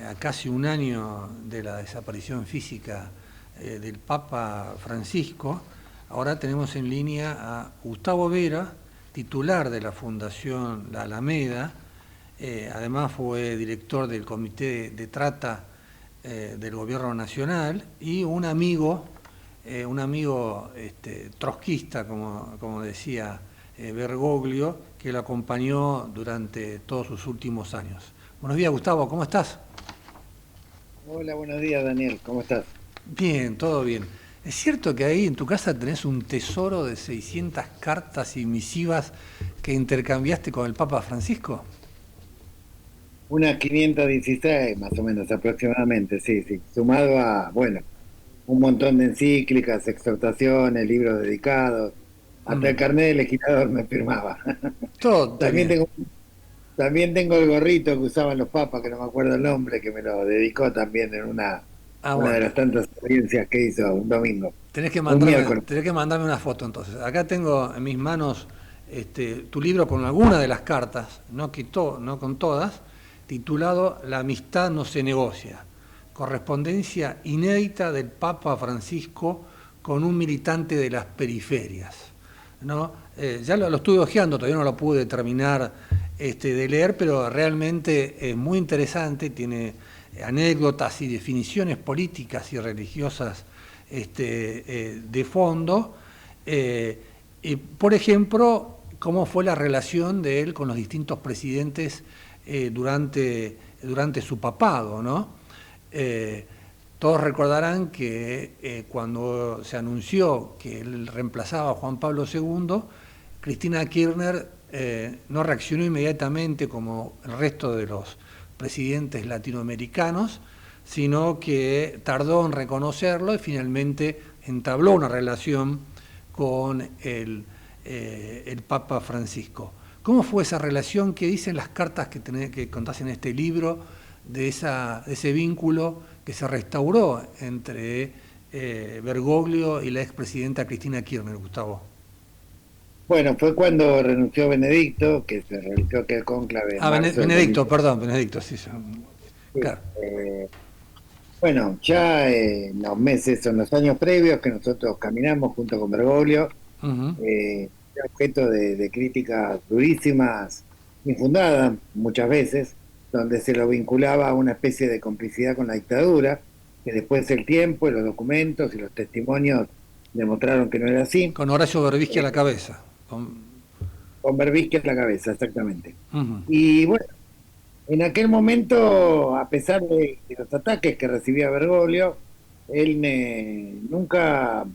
a casi un año de la desaparición física del Papa Francisco, ahora tenemos en línea a Gustavo Vera, titular de la Fundación La Alameda. Además fue director del Comité de Trata del Gobierno Nacional y un amigo trotskista, como decía Bergoglio, que lo acompañó durante todos sus últimos años. Buenos días, Gustavo, ¿cómo estás? Hola, buenos días, Daniel. ¿Cómo estás? Bien, todo bien. ¿Es cierto que ahí en tu casa tenés un tesoro de 600 cartas y misivas que intercambiaste con el Papa Francisco? Unas 516, más o menos, aproximadamente, sí, sí. Sumado a, bueno, un montón de encíclicas, exhortaciones, libros dedicados. Hasta el carnet de legislador me firmaba. Todo También tenés. tengo, también tengo el gorrito que usaban los papas, que no me acuerdo el nombre, que me lo dedicó también en Ah, una bueno, de las tantas experiencias que hizo un domingo, un miércoles. tenés que mandarme una foto entonces. Acá tengo en mis manos tu libro con alguna de las cartas, no con todas, titulado La amistad no se negocia. Correspondencia inédita del Papa Francisco con un militante de las periferias. ¿No? Ya lo estuve hojeando, todavía no lo pude terminar de leer, pero realmente es muy interesante, tiene anécdotas y definiciones políticas y religiosas de fondo. Y, por ejemplo, cómo fue la relación de él con los distintos presidentes durante su papado, ¿no? Eh, Todos recordarán que cuando se anunció que él reemplazaba a Juan Pablo II, Cristina Kirchner no reaccionó inmediatamente como el resto de los presidentes latinoamericanos, sino que tardó en reconocerlo y finalmente entabló una relación con el Papa Francisco. ¿Cómo fue esa relación? ¿Qué dicen las cartas que contás en este libro de ese vínculo que se restauró entre Bergoglio y la expresidenta Cristina Kirchner, Gustavo? Bueno, fue cuando renunció Benedicto, que se realizó aquel cónclave en Ah, marzo del Benedicto, 2000. perdón, Benedicto, sí. Sí, Claro. bueno, ya en los meses, son los años previos que nosotros caminamos junto con Bergoglio, Ujú. era objeto de críticas durísimas, infundadas muchas veces, donde se lo vinculaba a una especie de complicidad con la dictadura, que después el tiempo y los documentos y los testimonios demostraron que no era así, Con Horacio Berbisky a eh, la cabeza. con Berbisky en la cabeza, exactamente. Ujú. Y bueno, en aquel momento, a pesar de los ataques que recibía Bergoglio, él nunca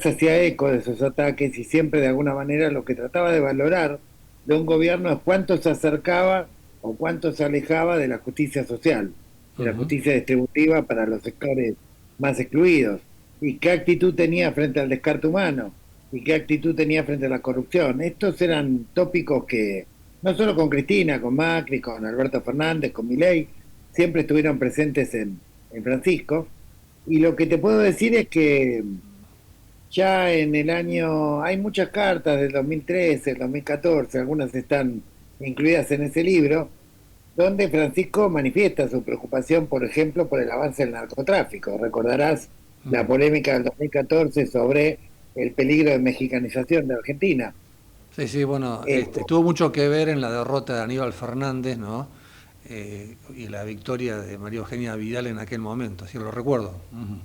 se hacía eco de esos ataques y siempre de alguna manera lo que trataba de valorar de un gobierno es cuánto se acercaba o cuánto se alejaba de la justicia social, de la Ujú. justicia distributiva para los sectores más excluidos, y qué actitud tenía frente al descarte humano, y qué actitud tenía frente a la corrupción. Estos eran tópicos que, no solo con Cristina, con Macri, con Alberto Fernández, con Milei, siempre estuvieron presentes en Francisco. Y lo que te puedo decir es que ya en el año, hay muchas cartas del 2013, el 2014, algunas están incluidas en ese libro, donde Francisco manifiesta su preocupación, por ejemplo, por el avance del narcotráfico. Recordarás la polémica del 2014 sobre el peligro de mexicanización de Argentina. Sí, sí, bueno, Eh, tuvo mucho que ver en la derrota de Aníbal Fernández, ¿no? Y la victoria de María Eugenia Vidal en aquel momento, así lo recuerdo. Ujú.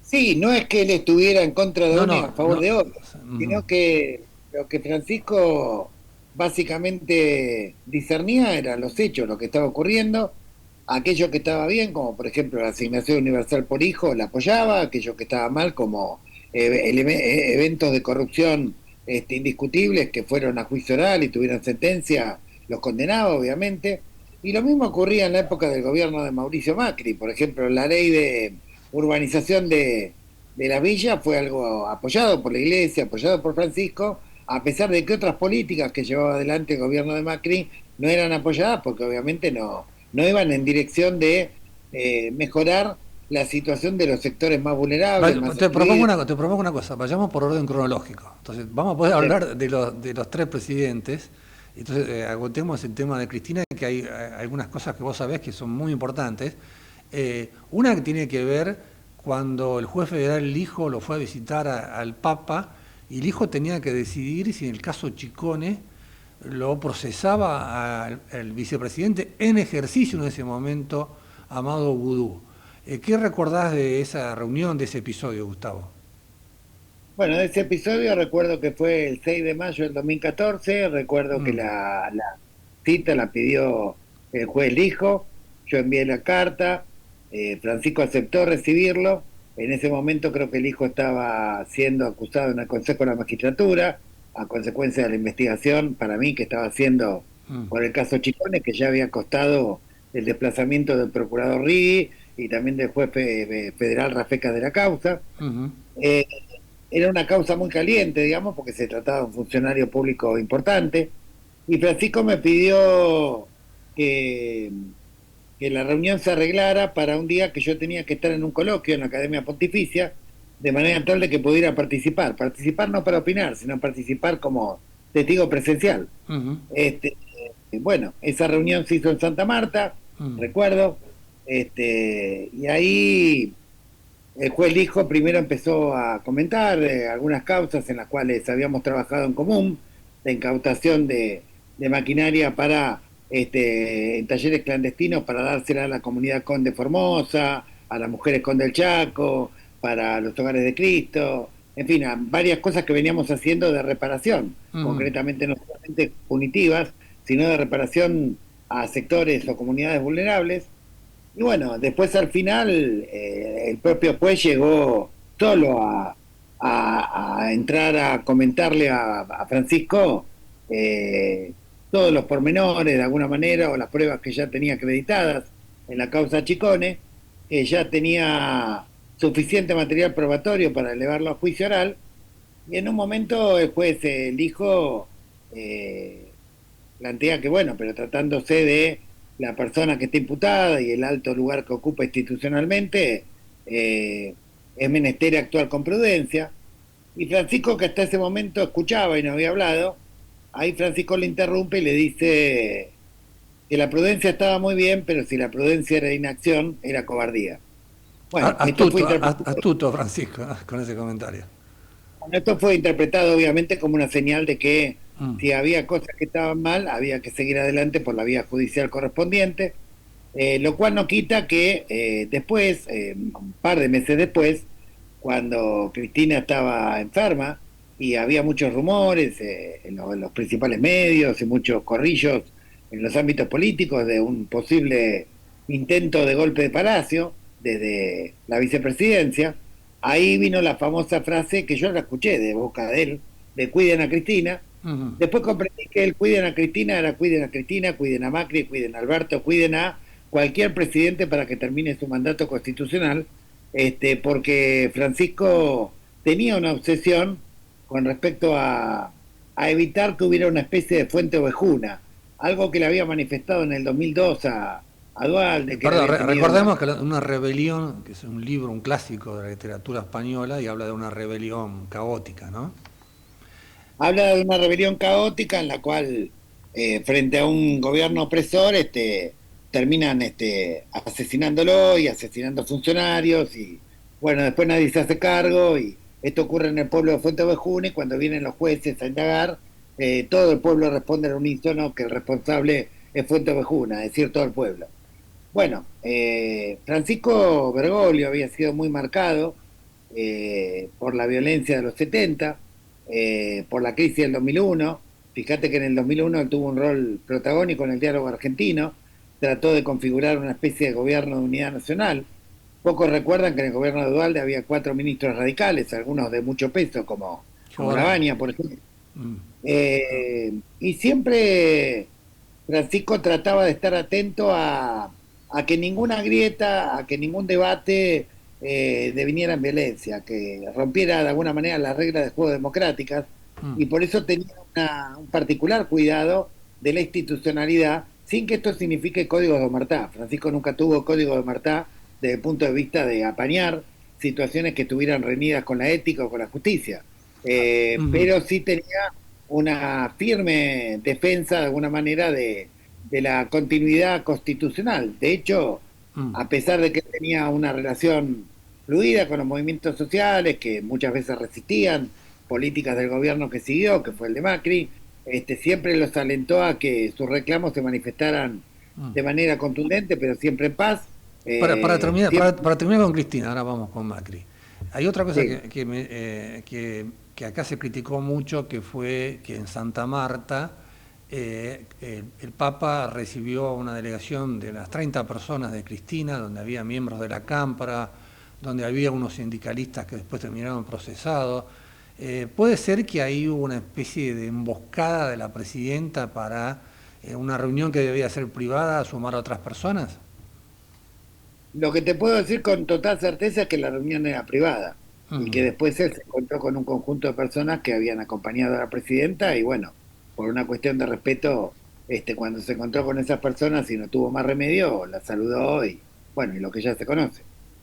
sí, no es que él estuviera en contra de No, uno y a no, favor no. de otro, Ujú. sino que lo que Francisco básicamente discernía eran los hechos, lo que estaba ocurriendo, aquello que estaba bien, como por ejemplo la asignación universal por hijo, la apoyaba, aquello que estaba mal, como eventos de corrupción indiscutibles que fueron a juicio oral y tuvieron sentencia, los condenaba, obviamente. Y lo mismo ocurría en la época del gobierno de Mauricio Macri, por ejemplo, la ley de urbanización de la villa fue algo apoyado por la iglesia, apoyado por Francisco, a pesar de que otras políticas que llevaba adelante el gobierno de Macri no eran apoyadas porque obviamente no iban en dirección de mejorar la situación de los sectores más vulnerables, más excluidos. Te propongo una cosa, vayamos por orden cronológico. Entonces, vamos a poder Sí, hablar de los tres presidentes Entonces, agotemos el tema de Cristina, que hay algunas cosas que vos sabés que son muy importantes. Una que tiene que ver cuando el juez federal Lijo lo fue a visitar al Papa, y Lijo tenía que decidir si en el caso Chicone lo procesaba al vicepresidente en ejercicio en ese momento, Amado Vudú. ¿Qué recordás de esa reunión, de ese episodio, Gustavo? Bueno, de ese episodio recuerdo que fue el 6 de mayo del 2014, recuerdo que Mm, la cita la pidió el juez Lijo, yo envié la carta, Francisco aceptó recibirlo, en ese momento creo que el hijo estaba siendo acusado en el Consejo de la Magistratura, a consecuencia de la investigación para mí que estaba haciendo mm, por el caso Chicones, que ya había costado el desplazamiento del procurador Rigui y también del juez federal Rafecas de la causa. ujú, Eh, Era una causa muy caliente, digamos, porque se trataba de un funcionario público importante. Y Francisco me pidió que, que la reunión se arreglara para un día que yo tenía que estar en un coloquio en la Academia Pontificia, de manera tal de que pudiera participar. Participar no para opinar, sino participar como testigo presencial. ujú, Este, bueno, esa reunión se hizo en Santa Marta, mm, recuerdo, y ahí el juez Lijo primero empezó a comentar algunas causas en las cuales habíamos trabajado en común, de incautación de maquinaria para en talleres clandestinos para dársela a la comunidad Conde Formosa, a las mujeres Conde del Chaco, para los hogares de Cristo, en fin, a varias cosas que veníamos haciendo de reparación, ujú. concretamente no solamente punitivas, sino de reparación a sectores o comunidades vulnerables. Y bueno, después al final el propio juez llegó solo a entrar a comentarle a Francisco eh, todos los pormenores de alguna manera o las pruebas que ya tenía acreditadas en la causa Chicone, que ya tenía suficiente material probatorio para elevarlo a juicio oral. Y en un momento el juez Lijo eh, plantea que, bueno, pero tratándose de la persona que está imputada y el alto lugar que ocupa institucionalmente, es menester actuar con prudencia. Y Francisco, que hasta ese momento escuchaba y no había hablado, ahí Francisco le interrumpe y le dice que la prudencia estaba muy bien, pero si la prudencia era inacción, era cobardía. Bueno, esto fue Astuto, interpretado. astuto Francisco, con ese comentario. Bueno, esto fue interpretado obviamente como una señal de que Mm, si había cosas que estaban mal, había que seguir adelante por la vía judicial correspondiente, lo cual no quita que después, un par de meses después, cuando Cristina estaba enferma y había muchos rumores en los principales medios y muchos corrillos en los ámbitos políticos de un posible intento de golpe de palacio desde la vicepresidencia, ahí vino la famosa frase que yo la escuché de boca de él, de cuiden a Cristina. ujú. Después comprendí que el cuiden a Cristina era cuiden a Cristina, cuiden a Macri, cuiden a Alberto, cuiden a cualquier presidente para que termine su mandato constitucional, porque Francisco tenía una obsesión con respecto a evitar que hubiera una especie de fuente ovejuna, algo que le había manifestado en el 2002 a Dualde, que él Perdón, había tenido una... recordemos que una rebelión, que es un libro, un clásico de la literatura española, y habla de una rebelión caótica, ¿no? Habla de una rebelión caótica en la cual, frente a un gobierno opresor, terminan asesinándolo y asesinando funcionarios y, bueno, después nadie se hace cargo y esto ocurre en el pueblo de Fuente Ovejuna y cuando vienen los jueces a indagar, todo el pueblo responde al unísono que el responsable es Fuente Ovejuna, es decir, todo el pueblo. Bueno, Francisco Bergoglio había sido muy marcado por la violencia de los 70, por la crisis del 2001. Fíjate que en el 2001 él tuvo un rol protagónico en el diálogo argentino, trató de configurar una especie de gobierno de unidad nacional. Pocos recuerdan que en el gobierno de Dualde había 4 ministros radicales, algunos de mucho peso, Qué como bárbaro. Labaña, por ejemplo. Mm, Y siempre Francisco trataba de estar atento a que ninguna grieta, a que ningún debate deviniera en violencia, que rompiera de alguna manera las reglas de juego democráticas, mm, y por eso tenía un particular cuidado de la institucionalidad, sin que esto signifique códigos de omertá. Francisco nunca tuvo código de omertá desde el punto de vista de apañar situaciones que estuvieran reñidas con la ética o con la justicia, ujú. pero sí tenía una firme defensa de alguna manera de la continuidad constitucional. De hecho, Mm. a pesar de que tenía una relación fluida con los movimientos sociales, que muchas veces resistían políticas del gobierno que siguió, que fue el de Macri, siempre los alentó a que sus reclamos se manifestaran Mm. de manera contundente, pero siempre en paz. Para terminar, Siempre, para terminar con Cristina, ahora vamos con Macri. Hay otra cosa sí, que acá se criticó mucho, que fue que en Santa Marta el Papa recibió una delegación de las 30 personas de Cristina, donde había miembros de la Cámpora, donde había unos sindicalistas que después terminaron procesados. ¿Puede ser que ahí hubo una especie de emboscada de la presidenta para una reunión que debía ser privada, sumar a otras personas? lo que te puedo decir con total certeza es que la reunión era privada y que Mm. después él se encontró con un conjunto de personas que habían acompañado a la presidenta y bueno, por una cuestión de respeto, cuando se encontró con esas personas y no tuvo más remedio, la saludó y bueno, y lo que ya se conoce.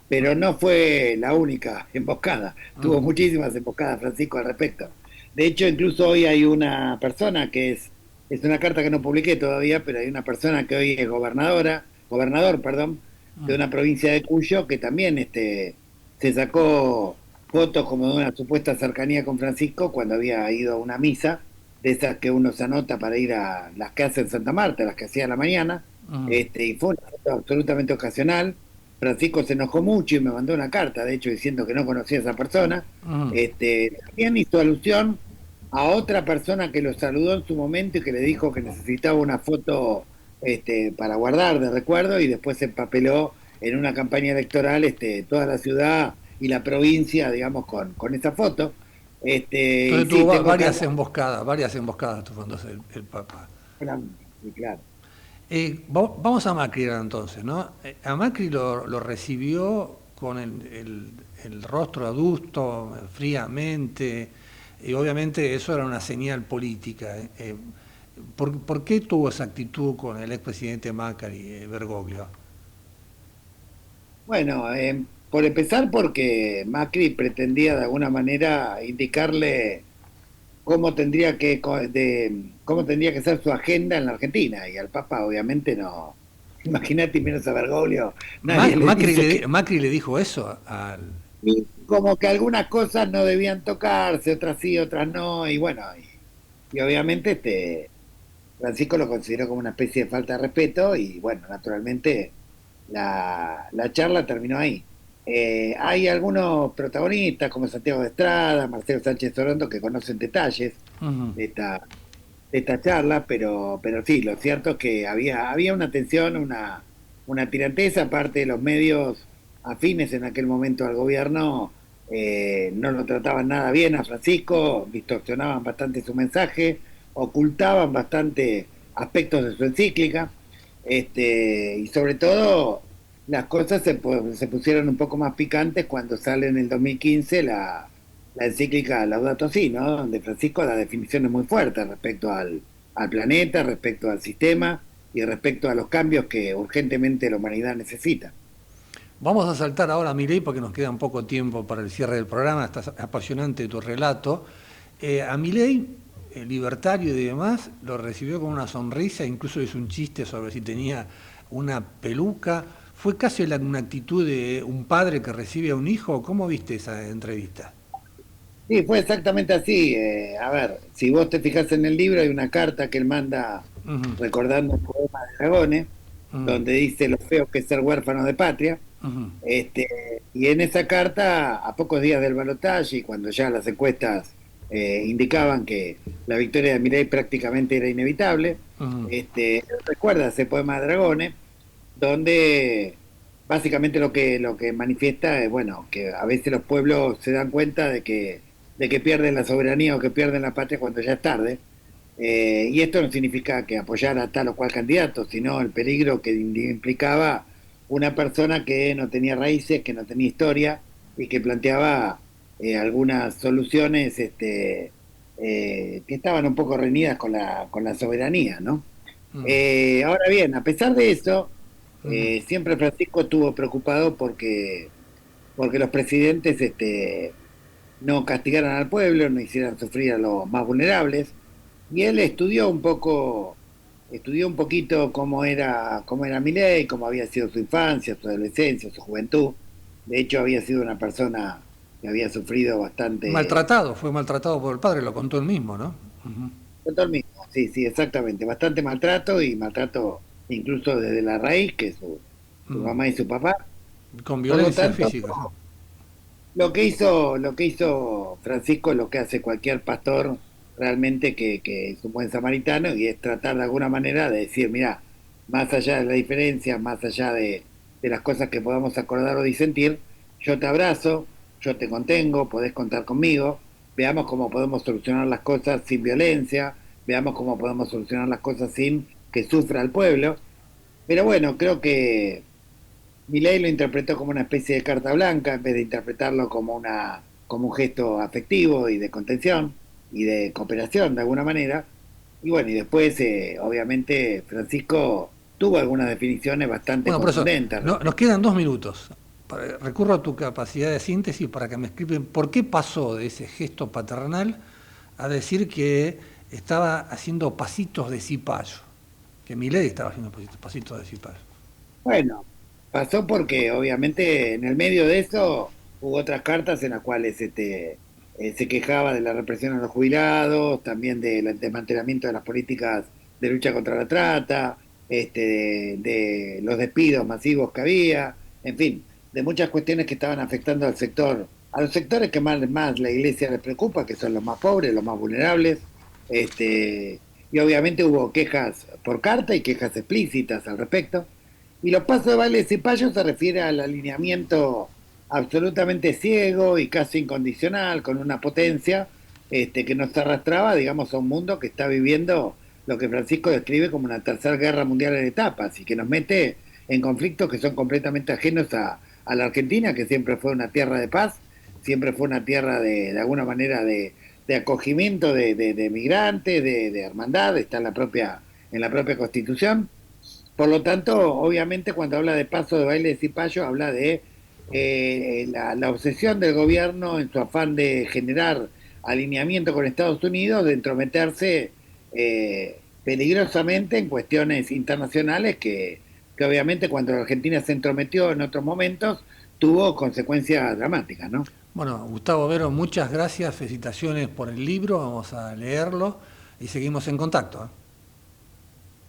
Pero no fue la única emboscada, tuvo Mm. muchísimas emboscadas Francisco al respecto. De hecho, incluso hoy hay una persona es una carta que no publiqué todavía, pero hay una persona que hoy es gobernador, perdón, de Mm. una provincia de Cuyo, que también se sacó fotos como de una supuesta cercanía con Francisco cuando había ido a una misa, de esas que uno se anota para ir a las que hace en Santa Marta, las que hacía a la mañana, Mm. y fue una foto absolutamente ocasional. Francisco se enojó mucho y me mandó una carta, de hecho, diciendo que no conocía a esa persona. Mm. También hizo alusión a otra persona que lo saludó en su momento y que le dijo que necesitaba una foto para guardar de recuerdo y después se empapeló en una campaña electoral toda la ciudad y la provincia, digamos, con esa foto. Y Entonces sí, tuvo tengo acá, varias emboscadas tuvo entonces el Papa. sí, claro. Vamos a Macri ahora entonces, ¿no? A Macri lo recibió con el rostro adusto, fríamente, y obviamente eso era una señal política. ¿Por qué tuvo esa actitud con el expresidente Macri, Bergoglio? Bueno, por empezar porque Macri pretendía de alguna manera indicarle cómo tendría que ser su agenda en la Argentina y al Papa obviamente no. Imagínate, y menos a Bergoglio, nadie le dice que Macri le dijo eso al... como que algunas cosas no debían tocarse, otras sí, otras no, y bueno, y obviamente Francisco lo consideró como una especie de falta de respeto y bueno, naturalmente la charla terminó ahí. Hay algunos protagonistas como Santiago de Estrada, Marcelo Sánchez Sorondo que conocen detalles Ujú. de esta charla, pero sí, lo cierto es que había una tensión, una tiranteza, aparte de los medios afines en aquel momento al gobierno, no lo trataban nada bien a Francisco, distorsionaban bastante su mensaje, ocultaban bastante aspectos de su encíclica, y sobre todo las cosas se pusieron un poco más picantes cuando sale en el 2015 la encíclica Laudato Si, ¿no? Donde Francisco da definiciones muy fuertes respecto al planeta, respecto al sistema y respecto a los cambios que urgentemente la humanidad necesita. Vamos a saltar ahora a Milei porque nos queda un poco tiempo para el cierre del programa. Está apasionante tu relato. A Milei, el libertario y demás, lo recibió con una sonrisa, incluso hizo un chiste sobre si tenía una peluca. ¿Fue casi una actitud de un padre que recibe a un hijo? ¿Cómo viste esa entrevista? Sí, fue exactamente así. A ver, si vos te fijas en el libro, hay una carta que él manda Ujú. recordando el poema de Dragones, Ujú. donde dice lo feo que es ser huérfano de patria. Ujú. Este, y en esa carta, a pocos días del balotaje, y cuando ya las encuestas indicaban que la victoria de Milei prácticamente era inevitable, Ujú. recuerda ese poema de Dragones, donde básicamente lo que manifiesta es bueno, que a veces los pueblos se dan cuenta de que pierden la soberanía o que pierden la patria cuando ya es tarde. Y esto no significa que apoyara a tal o cual candidato, sino el peligro que implicaba una persona que no tenía raíces, que no tenía historia y que planteaba algunas soluciones que estaban un poco reñidas con la soberanía, ¿no? Ujú. Ahora bien, a pesar de eso, Ujú. siempre Francisco estuvo preocupado porque los presidentes no castigaran al pueblo, no hicieran sufrir a los más vulnerables. Y él estudió un poquito cómo era Milei, cómo había sido su infancia, su adolescencia, su juventud. De hecho, había sido una persona que había sufrido bastante, Maltratado, fue maltratado por el padre, lo contó él mismo, ¿no? Ujú. todo el mismo, sí, sí, exactamente, bastante maltrato y maltrato incluso desde la raíz, que es su Mm. mamá y su papá. Con Por lo violencia tanto, física. lo que hizo Francisco es lo que hace cualquier pastor realmente que es un buen samaritano y es tratar de alguna manera de decir, mira, más allá de la diferencia, más allá de las cosas que podamos acordar o disentir, yo te abrazo, yo te contengo, podés contar conmigo, veamos cómo podemos solucionar las cosas sin violencia, veamos cómo podemos solucionar las cosas sin que sufra el pueblo. Pero bueno, creo que Milei lo interpretó como una especie de carta blanca en vez de interpretarlo como como un gesto afectivo y de contención y de cooperación de alguna manera. Y bueno, y después, obviamente, Francisco tuvo algunas definiciones bastante Bueno, por eso, contundentes nos respecto. quedan 2 minutos. Recurro a tu capacidad de síntesis para que me expliquen por qué pasó de ese gesto paternal a decir que estaba haciendo pasitos de cipayo, que Milei estaba haciendo pasitos de cipayo. Bueno, pasó porque obviamente en el medio de eso hubo otras cartas en las cuales se quejaba de la represión a los jubilados, también del desmantelamiento de las políticas de lucha contra la trata, de los despidos masivos que había, en fin, de muchas cuestiones que estaban afectando al sector, a los sectores que más la iglesia les preocupa, que son los más pobres, los más vulnerables, y obviamente hubo quejas por carta y quejas explícitas al respecto. Y los pasos de baile de Cepallo se refiere al alineamiento absolutamente ciego y casi incondicional, con una potencia que nos arrastraba, digamos, a un mundo que está viviendo lo que Francisco describe como una tercera guerra mundial en etapas y que nos mete en conflictos que son completamente ajenos a la Argentina, que siempre fue una tierra de paz, siempre fue una tierra de alguna manera de acogimiento de migrantes, de hermandad, está en la propia Constitución. Por lo tanto, obviamente cuando habla de paso de baile de cipayo, habla de la obsesión del gobierno en su afán de generar alineamiento con Estados Unidos, de entrometerse peligrosamente en cuestiones internacionales que obviamente cuando la Argentina se entrometió en otros momentos tuvo consecuencias dramáticas, ¿no? Bueno, Gustavo Vero, muchas gracias, felicitaciones por el libro, vamos a leerlo y seguimos en contacto. ¿Eh?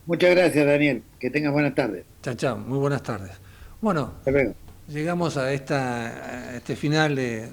Muchas gracias, Daniel. Que tengas buenas tardes. Chao, chao, muy buenas tardes. Bueno, Hasta luego. llegamos a este final de